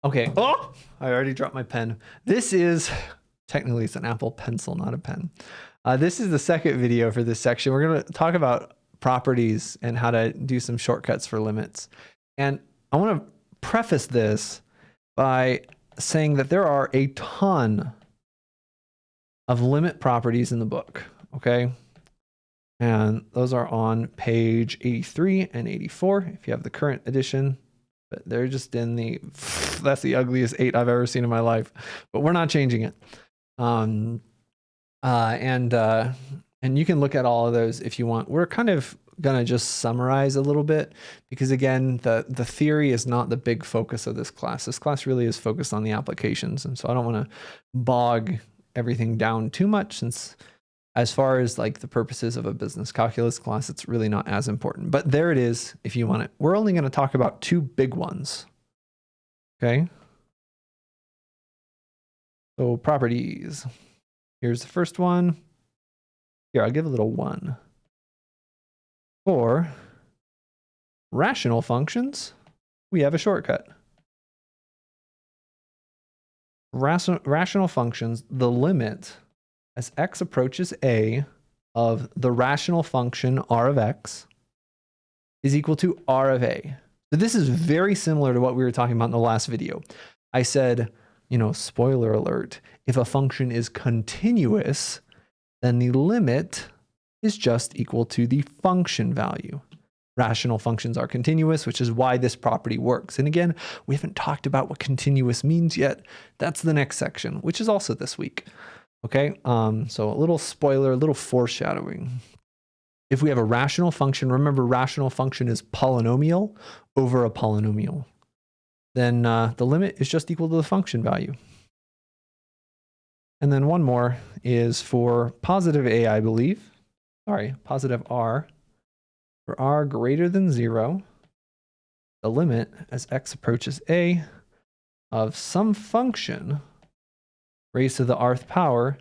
Okay. Oh, I already dropped my pen. This is, technically it's an Apple Pencil, not a pen. This is the second video for this section. We're going to talk about properties and how to do some shortcuts for limits. And I want to preface this by saying that there are a ton of limit properties in the book, okay? And those are on page 83 and 84 if you have the current edition. But they're just in the, that's the ugliest 8 I've ever seen in my life. But we're not changing it. And you can look at all of those if you want. We're kind of gonna just summarize a little bit because again, the theory is not the big focus of this class. This class really is focused on the applications. And so I don't want to bog everything down too much, since as far as like the purposes of a business calculus class, it's really not as important. But there it is if you want it. We're only going to talk about 2 big ones. Okay. So properties. Here's the first one. Here, I'll give a little 1. For rational functions, we have a shortcut. Rational functions, the limit as x approaches a of the rational function r of x is equal to r of a. So this is very similar to what we were talking about in the last video. I said, you know, spoiler alert, if a function is continuous, then the limit is just equal to the function value. Rational functions are continuous, which is why this property works. And again, we haven't talked about what continuous means yet. That's the next section, which is also this week. Okay, so a little spoiler, a little foreshadowing. If we have a rational function, remember rational function is polynomial over a polynomial, then the limit is just equal to the function value. And then one more is for positive a, I believe. Sorry, positive r. For r greater than 0, the limit as x approaches a of some function raised to the rth power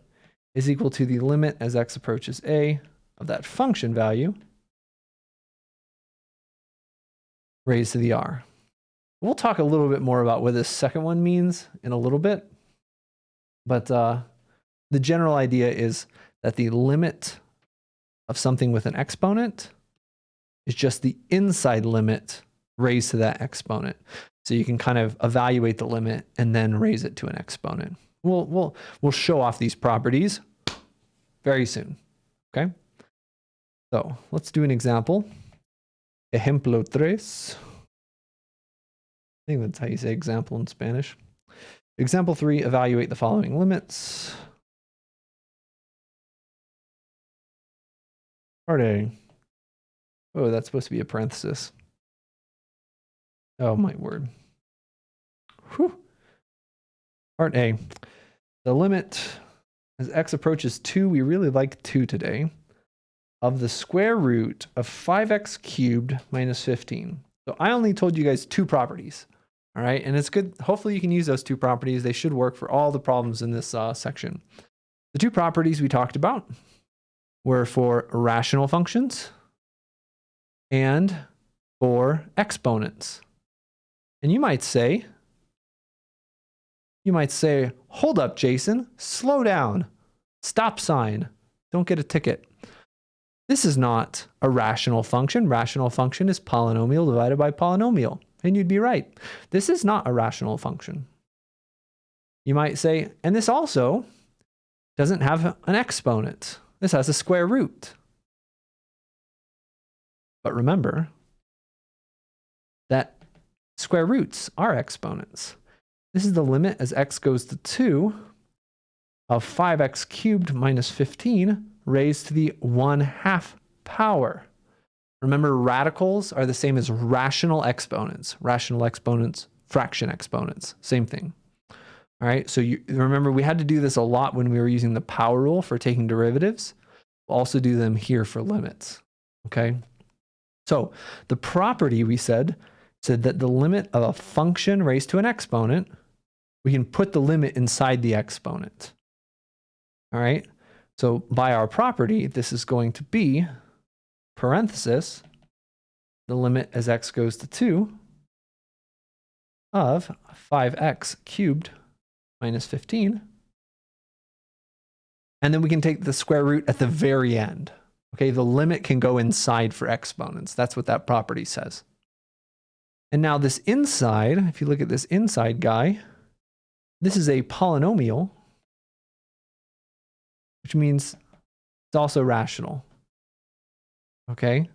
is equal to the limit as x approaches a of that function value raised to the r. We'll talk a little bit more about what this second one means in a little bit, but the general idea is that the limit of something with an exponent is just the inside limit raised to that exponent. So you can kind of evaluate the limit and then raise it to an exponent. We'll show off these properties very soon, okay? So let's do an example. Ejemplo 3. I think that's how you say example in Spanish. Example 3, evaluate the following limits. Part A. Oh, that's supposed to be a parenthesis. Oh, my word. Whew. Part A. The limit as x approaches 2, we really like 2 today, of the square root of 5x cubed minus 15. So I only told you guys 2 properties, all right? And it's good. Hopefully you can use those 2 properties. They should work for all the problems in this section. The 2 properties we talked about were for rational functions and for exponents. And you might say, hold up, Jason, slow down, stop sign, don't get a ticket. This is not a rational function. Rational function is polynomial divided by polynomial. And you'd be right. This is not a rational function. You might say, and this also doesn't have an exponent. This has a square root. But remember that square roots are exponents. This is the limit as x goes to 2 of 5x cubed minus 15 raised to the 1/2 power. Remember, radicals are the same as rational exponents. Rational exponents, fraction exponents, same thing. All right, so you remember we had to do this a lot when we were using the power rule for taking derivatives. We'll also do them here for limits, okay? So the property we said that the limit of a function raised to an exponent, we can put the limit inside the exponent. All right, so by our property, this is going to be parenthesis, the limit as x goes to 2 of 5x cubed minus 15. And then we can take the square root at the very end. Okay, the limit can go inside for exponents. That's what that property says. And now this inside, if you look at this inside guy, this is a polynomial, which means it's also rational. Okay,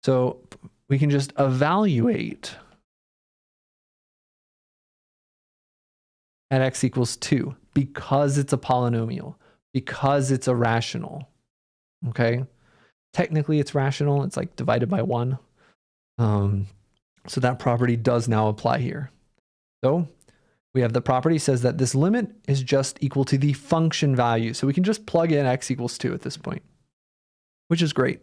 so we can just evaluate at x equals 2 because it's a polynomial, because it's a rational. Okay, technically it's rational. It's like divided by 1. So that property does now apply here. So we have the property says that this limit is just equal to the function value. So we can just plug in x equals 2 at this point, which is great.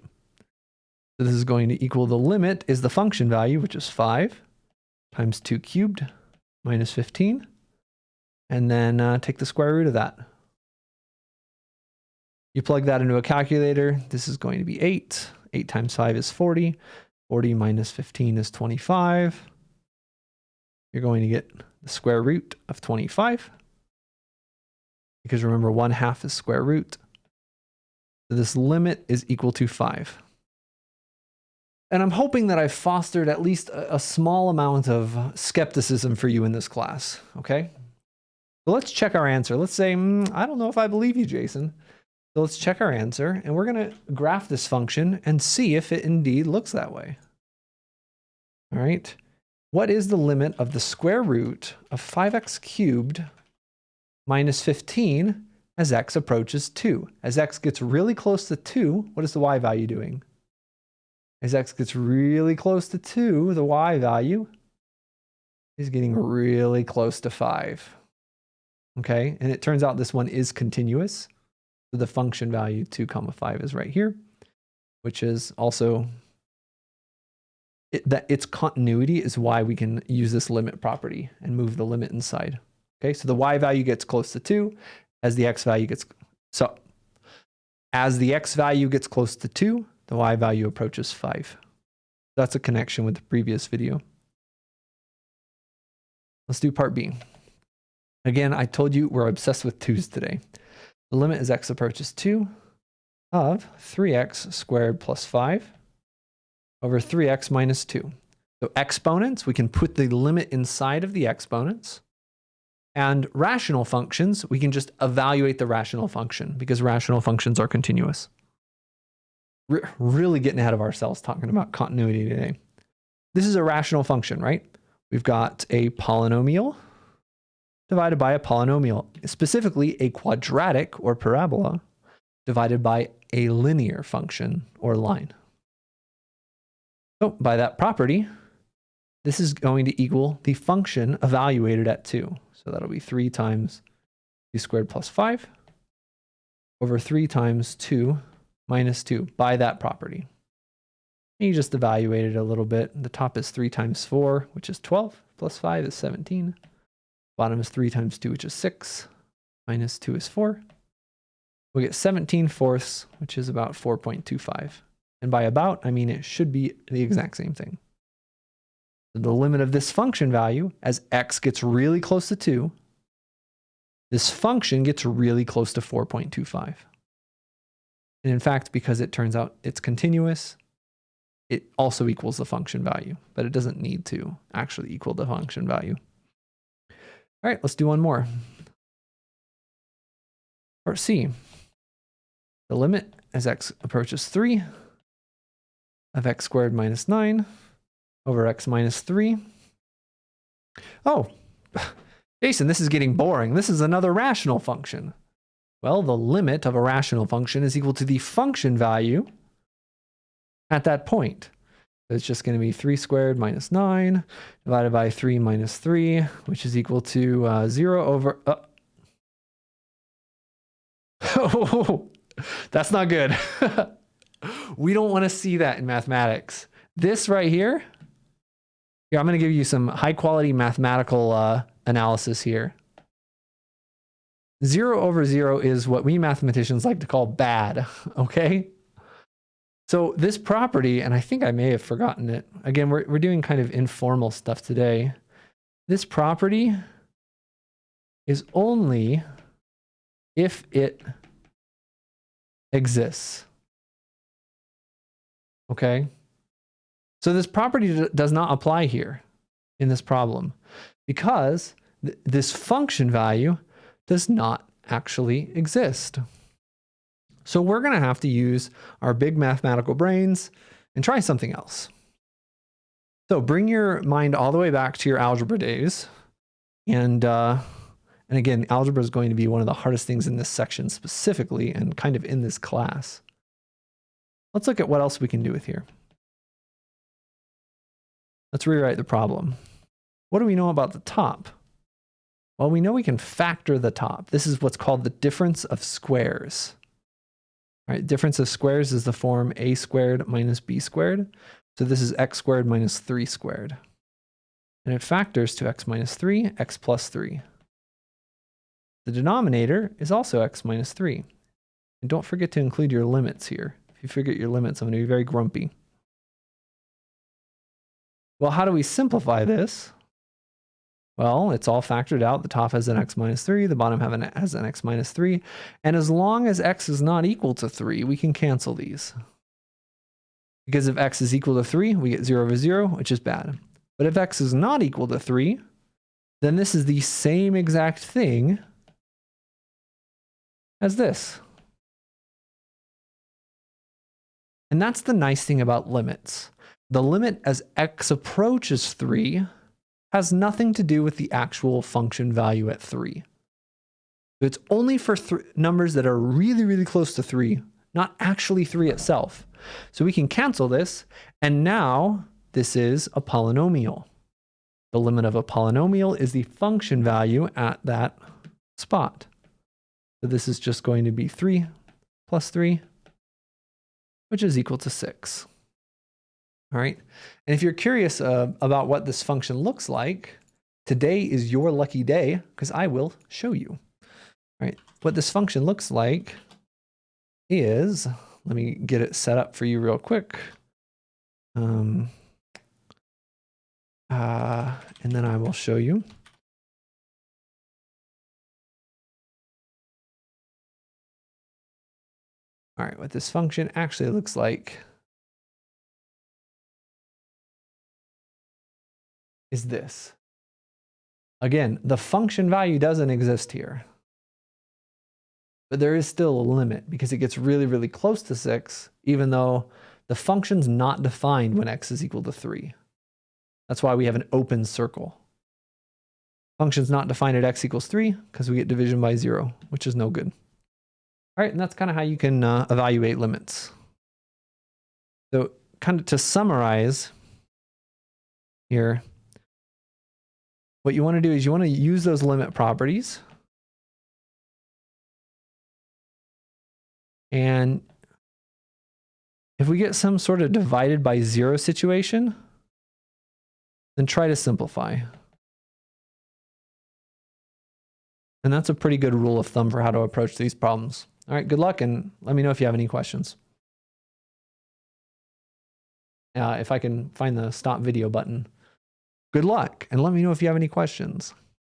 So this is going to equal the limit is the function value, which is 5 times 2 cubed minus 15. And then take the square root of that. You plug that into a calculator. This is going to be 8. 8 times 5 is 40. 40 minus 15 is 25. You're going to get the square root of 25. Because remember, 1/2 is square root. So this limit is equal to 5. And I'm hoping that I've fostered at least a small amount of skepticism for you in this class, okay? So let's check our answer. Let's say, I don't know if I believe you, Jason. So let's check our answer, and we're going to graph this function and see if it indeed looks that way. All right. What is the limit of the square root of 5x cubed minus 15 as x approaches 2? As x gets really close to 2, what is the y value doing? As x gets really close to 2, the y value is getting really close to 5. Okay, and it turns out this one is continuous. So the function value 2 comma 5 is right here, which is also, its continuity is why we can use this limit property and move the limit inside. Okay, so the y value gets close to 2 as the x value gets, so as the x value gets close to 2, the y value approaches 5. That's a connection with the previous video. Let's do part B. Again, I told you we're obsessed with 2's today. The limit as x approaches 2 of 3x squared plus 5 over 3x minus 2. So exponents, we can put the limit inside of the exponents. And rational functions, we can just evaluate the rational function because rational functions are continuous. Really getting ahead of ourselves talking about continuity today. This is a rational function, right? We've got a polynomial divided by a polynomial, specifically a quadratic or parabola divided by a linear function or line. So by that property, this is going to equal the function evaluated at 2. So that'll be 3 times 2 squared plus 5 over 3 times 2 minus 2 by that property. And you just evaluate it a little bit. The top is 3 times 4, which is 12, plus 5 is 17. Bottom is 3 times 2, which is 6, minus 2 is 4. We get 17/4, which is about 4.25. And by about, I mean it should be the exact same thing. So the limit of this function value, as x gets really close to 2, this function gets really close to 4.25. And in fact, because it turns out it's continuous, it also equals the function value, but it doesn't need to actually equal the function value. All right, let's do one more. Part C. The limit as x approaches 3 of x squared minus 9 over x minus 3. Oh, Jason, this is getting boring. This is another rational function. Well, the limit of a rational function is equal to the function value at that point. It's just going to be 3 squared minus 9 divided by 3 minus 3, which is equal to 0 over... Oh, that's not good. We don't want to see that in mathematics. This right here, I'm going to give you some high quality mathematical analysis here. 0 over 0 is what we mathematicians like to call bad, okay? So this property, and I think I may have forgotten it. Again, we're doing kind of informal stuff today. this property is only if it exists. Okay? So this property does not apply here in this problem because this function value does not actually exist. So we're going to have to use our big mathematical brains and try something else. So bring your mind all the way back to your algebra days. And again, algebra is going to be one of the hardest things in this section specifically and kind of in this class. Let's look at what else we can do with here. Let's rewrite the problem. What do we know about the top? Well, we know we can factor the top. This is what's called the difference of squares. All right, difference of squares is the form a squared minus b squared. So this is x squared minus 3 squared. And it factors to x minus 3, x plus 3. The denominator is also x minus 3. And don't forget to include your limits here. If you forget your limits, I'm going to be very grumpy. Well, how do we simplify this? Well, it's all factored out. The top has an x minus 3, the bottom has an x minus 3. And as long as x is not equal to 3, we can cancel these. Because if x is equal to 3, we get 0 over 0, which is bad. But if x is not equal to 3, then this is the same exact thing as this. And that's the nice thing about limits. The limit as x approaches 3 has nothing to do with the actual function value at 3. So it's only for numbers that are really, really close to 3, not actually 3 itself. So we can cancel this, and now this is a polynomial. The limit of a polynomial is the function value at that spot. So this is just going to be 3 plus 3, which is equal to 6. All right. And if you're curious about what this function looks like, today is your lucky day because I will show you. All right. What this function looks like is, let me get it set up for you real quick. And then I will show you. All right. What this function actually looks like is this. Again, the function value doesn't exist here. But there is still a limit because it gets really, really close to 6, even though the function's not defined when x is equal to 3. That's why we have an open circle. Function's not defined at x equals 3 because we get division by 0, which is no good. All right, and that's kind of how you can evaluate limits. So kind of to summarize here, what you want to do is you want to use those limit properties. And if we get some sort of divided by 0 situation, then try to simplify. And that's a pretty good rule of thumb for how to approach these problems. All right, good luck, and let me know if you have any questions. If I can find the stop video button. Good luck, and let me know if you have any questions.